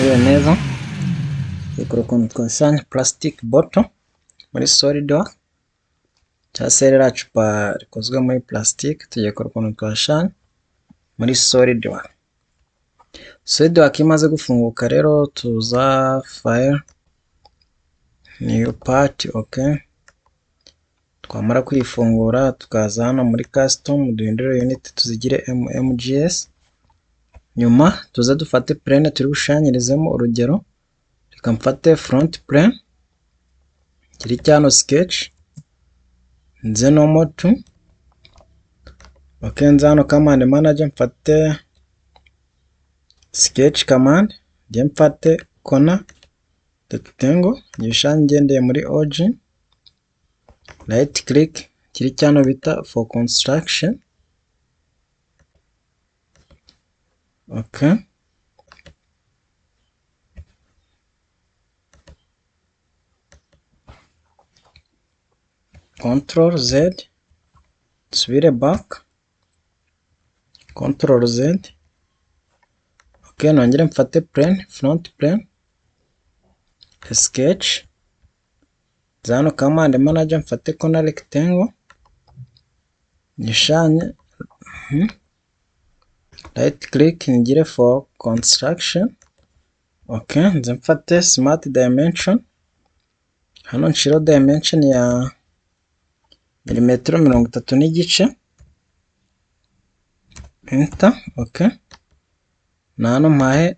mwiriwe neza. Ikora ukuntu twashushanya plastic bottle muri SolidWorks cyangwa se ririya cupa rikozwe muri plastic, tugiye gukora ukuntu twashushanya muri SolidWorks. SolidWorks imaze gufunguka rero tuza file new part, okay. Twamara kuyifungura tukaza hano muri custom duhindure unit tuzigire mmgs. Nyuma tuza dufate plane turi gushushanyiririzamo, urugero reka mfate front plane kiri cyano sketch nze normal to, okay. Nza hano command manager mfate sketch command, nge mfate corner rectangle nyishushanye ngendeye muri origin, right click kiri cyano bita for construction, okay. Control Z subire back, Control Z, okay. Nongere mfate plane front plane sketch, zano command manager mfate corner rectangle nyishanye, right click ngire for construction, okay. Nze mfate smart dimension, hano nshiro dimension ya milimetero 30 n'igice, enter, okay. Na hano mpahe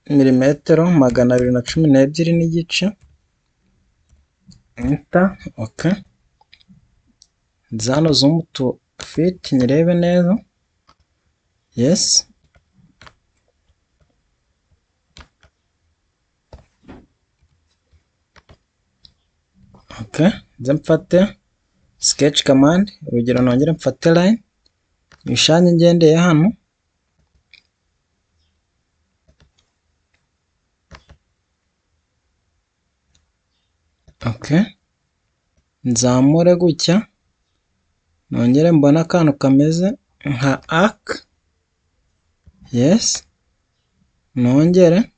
milimetero 212 n'igice, enter, okay. Zano zoom to fit nirebe neza, yes. Okay, nze mfate sketch command, urugero nongere mfate line nyishanye ngendeye hano, okay. Nzamure gutya nongere mbona akantu kameze nka arc, yes. Nongere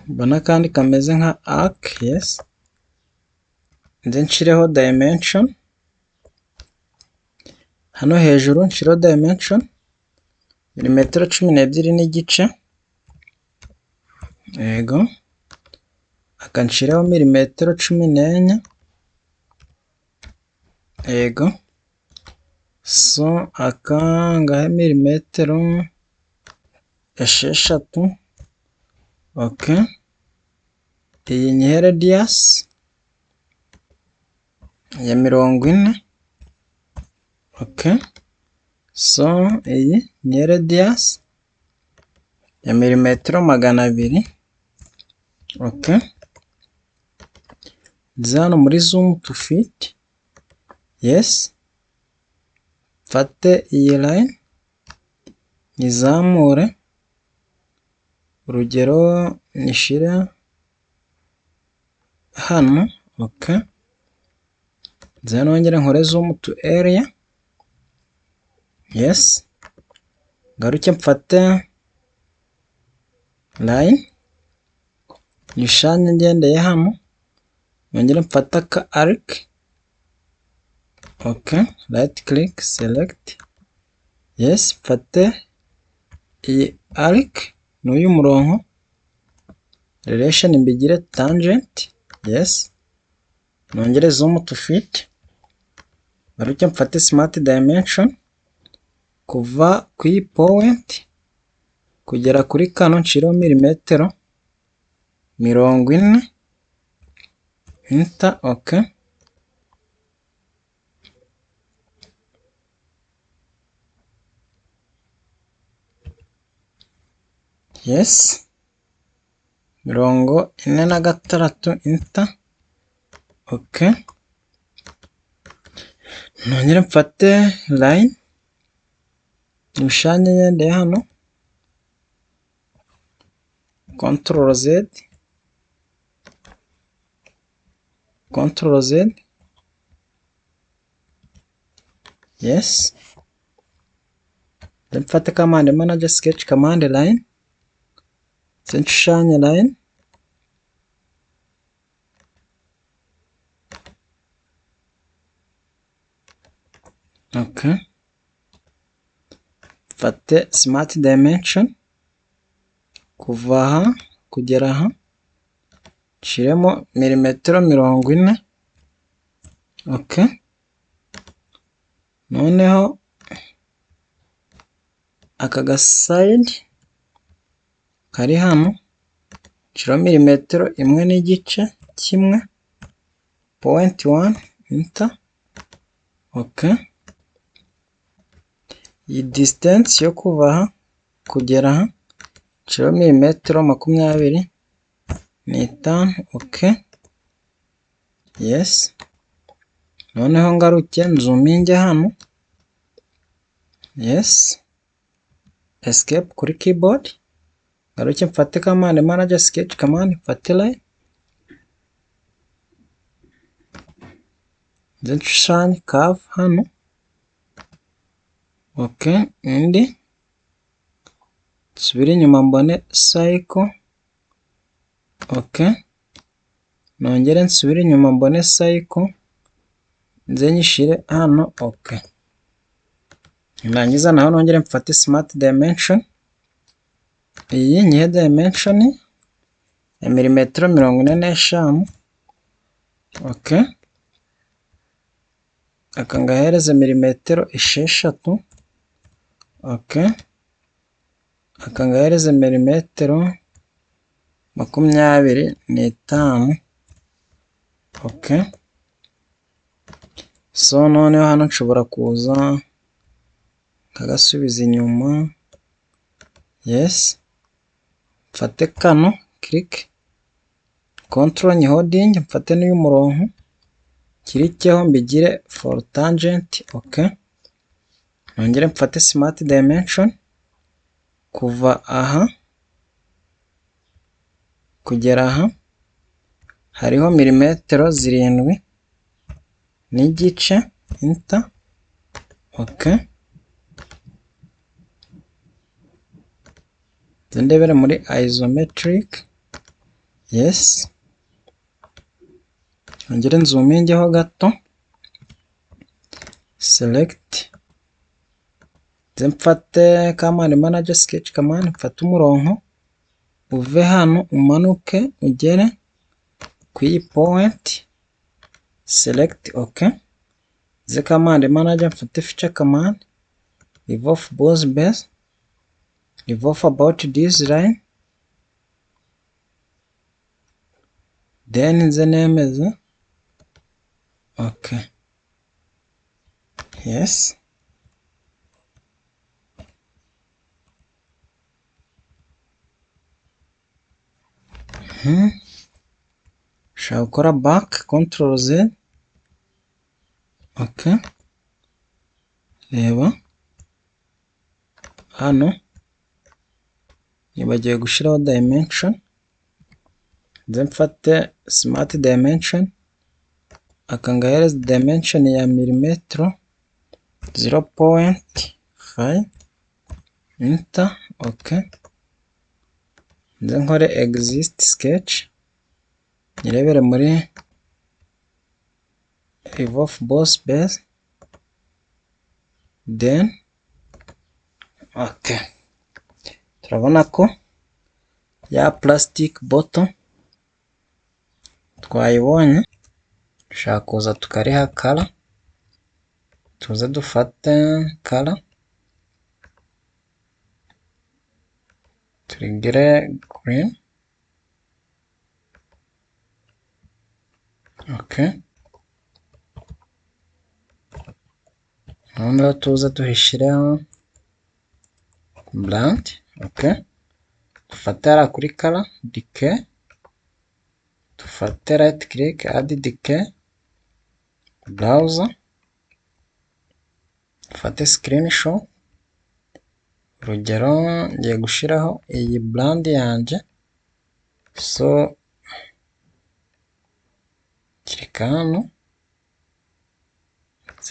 mbona kandi kameze nka arc, yes. Nze nshireho dimension hano hejuru, nshireho dimension milimetero 12 n'igice, yego. Akanshireho milimetero 14, yego. So akangahe milimetero 6, okay. Iyi ni radius ya 40, okay. So iyi ni radius ya milimetero 200, okay. Zano muri zoom to fit, yes. Fate iyi line nizamure, urugero nishira hano, okay. Zano nongere nkore zoom to area, yes. Garuke mfate line nishanye ngendeye hano, nongere mfata ka arc, okay. Right click select, yes. Mfate iyi arc n'uyu murongo relation mbigire tangent, yes. Nongere zoom to fit, garuke mfate smart dimension kuva ku iyi point kugera kuri kano nshiro milimetero 40, enter, okay. Yes. 46, enter, okay. Nongere mfate line nyishanye ngendeye hano, Control Z, Control Z, yes. Then mfate command manager sketch command line nze nshushanye line, okay, mfate smart dimension kuva aha kugera aha nshiremo milimetero 40, okay, noneho aka gaside kari hano nshiraho milimetero 1.1 0.1 enter, okay, iyi distance yo kuva aha kugera aha nshiraho milimetero 25, okay, yes, noneho ngaruke nzuminge hano, yes, escape kuri keyboard, ngaruke mfate command manager sketch command, mfate line, nze nshushanye curve hano, okay, indi nsubire inyuma mbone cycle, okay, nongere nsubire inyuma mbone cycle, nze nyishire hano, okay, nangiza naho nongere mfate smart dimension, iyi nyihe dimension ya milimetero 45, okay, aka ngahereze milimetero 6, okay, aka ngahereze milimetero 25, okay, so noneho hano nshobora kuza nkagasubiza inyuma, yes, mfate kano click control nyihoding, mfate n'uyu murongo kirikeho mbigire for tangent, okay, nongere mfate smart dimension kuva aha kugera aha hariho milimetero 7.5 enter, okay, ndebere muri isometric, yes, nongere nzumingeho gato, select, mfate command manager sketch command, mfate umurongo uve hano umanuke ugere ku iyi point, select, okay, ze command manager mfate feature command, remove both base, remove about this line, then nze nemeze, okay, yes, shaka gukora back control Z, okay, reba hano nibagiye gushiraho dimension, nze mfate smart dimension, aka ngahereza dimension ya milimetero 0.5 enter, okay, nze nkore exist sketch, nirebere muri remove both base, then okay, turabona ko ya plastic bottle twayibonye, dushaka kuza tukariha color, tuze dufate color turigire green, okay, noneho tuze duhishireho blend, okay, dufate hariya kuri color decay, dufate right click add decay, browser, dufate screenshot, urugero ngiye gushiraho iyi blend yanje, so kirika hano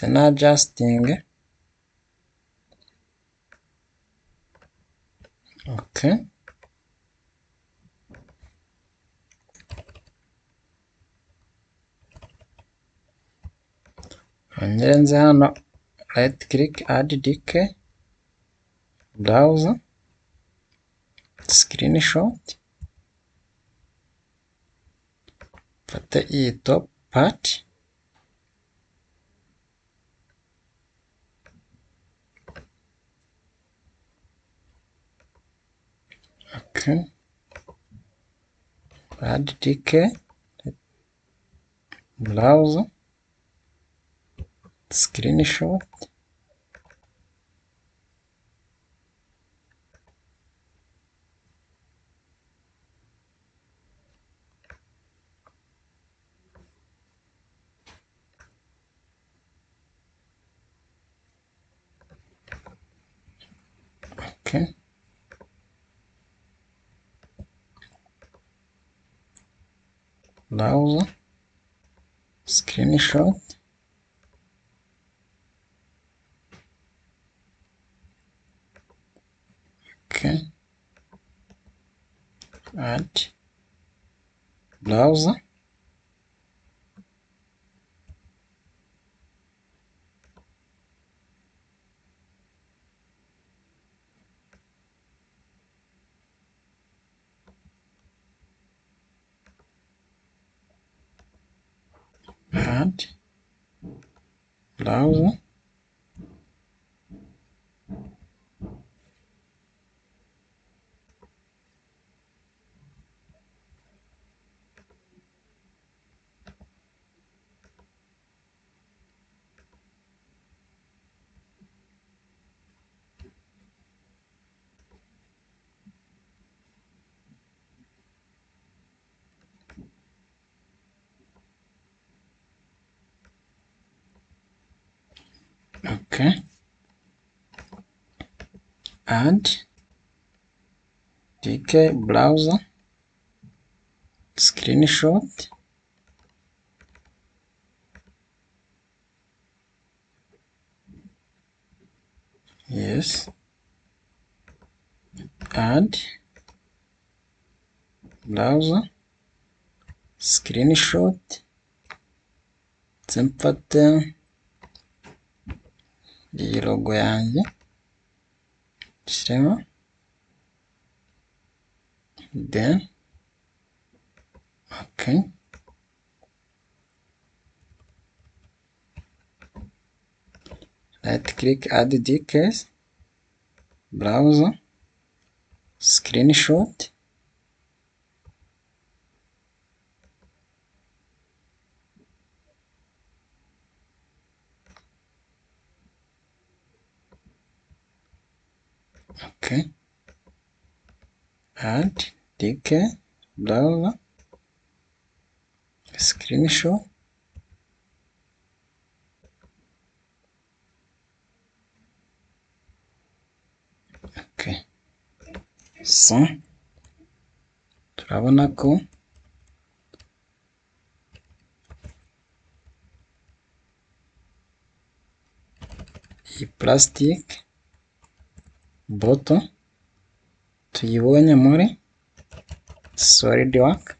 na adjusting, okay, nongere nze hano right click add DK browser screenshot, mfate iyi top part okay, add DK browser screenshot, okay, browser screenshot, okay, add browser, add browser, okay, add DK browser screenshot, yes, add browser screenshot, mfate iyi logo yanjye nshyiremo, then okay, right click add DKs browser screenshot, okay, add DK browser screenshot, okay, so turabona ko iyi plastic bottle tuyibonye muri SolidWorks.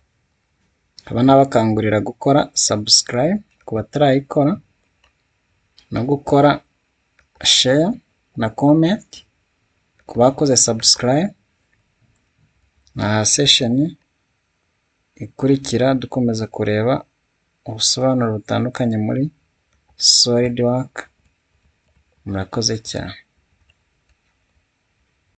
Nkaba nabakangurira gukora subscribe ku batarayikora no gukora share na comment ku bakoze subscribe, na session ikurikira dukomeza kureba ubusobanuro butandukanye muri SolidWorks. Murakoze cyane.